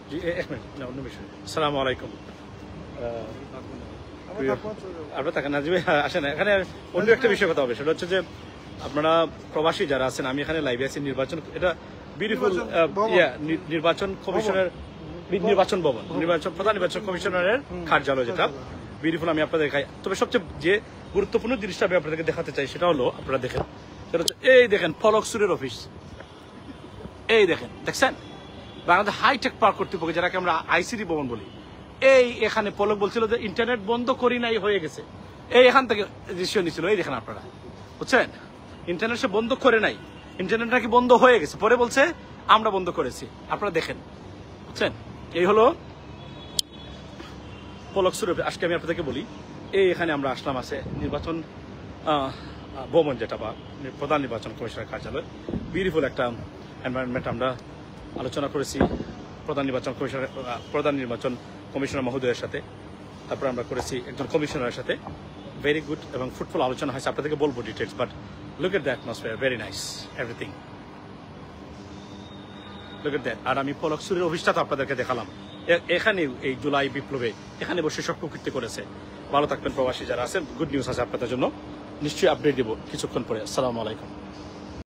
জি এক মিনিট না অন্য বিষয়। আসসালামু আলাইকুম। আপনার থাকেন না আসেন, এখানে অন্য একটা বিষয় কথা হবে, সেটা হচ্ছে যে আপনারা প্রবাসী যারা আছেন, আমি এখানে লাইভে আছি, নির্বাচন এটা বিউটিফুল নির্বাচন কমিশনের নির্বাচন ভবন, প্রধান নির্বাচন কমিশনারের কার্যালয়, যেটা বিউটিফুল। আমি আপনাদের দেখাই, তবে সবচেয়ে যে গুরুত্বপূর্ণ জিনিসটা আমি আপনাদেরকে দেখাতে চাই সেটা হলো, আপনারা দেখেন, সেটা হচ্ছে এই দেখেন ফলক সুরের অফিস, এই দেখেন, দেখছেন বাংলাদেশ হাইটেক পার্ক কর্তৃপক্ষ, যারাকে আমরা আইসিডি ভবন বলি। এই এখানে পলক বলছিল যে ইন্টারনেট বন্ধ করি নাই, হয়ে গেছে। এই এখান থেকে দৃশ্য নিছিল, এই দেখেন আপনারা, বুঝছেন, ইন্টারনেট সে বন্ধ করে নাই, ইন্টারনেট নাকি বন্ধ হয়ে গেছে, পরে বলছে আমরা বন্ধ করেছি। আপনারা দেখেন, বুঝছেন, এই হলো পলক সুরভি। আজকে আমি আপনাদেরকে বলি, এই এখানে আমরা আসলাম আছে নির্বাচন ভবন, যেটা বা প্রধান নির্বাচন কমিশনের কার্যালয়। বিউটিফুল একটা এনভায়রনমেন্ট। আমরা আলোচনা করেছি প্রধান নির্বাচন কমিশনার মহোদয়ের সাথে, তারপর আমরা করেছি একজন কমিশনারের সাথে। ভেরি গুড এবং ফ্রুটফুল আলোচনা হয়েছে, আপনাদেরকে বলবো details, but look at the atmosphere, very nice everything, look at that. আর আমি পলক সুরের অফিসটা তো আপনাদেরকে দেখালাম, এখানে এই জুলাই বিপ্লবে এখানে বসে সব প্রকৃতি করেছে। ভালো থাকবেন প্রবাসী যারা আছেন, গুড নিউজ আছে আপনাদের জন্য, নিশ্চয়ই আপডেট দেবো কিছুক্ষণ পরে। আসসালামু আলাইকুম।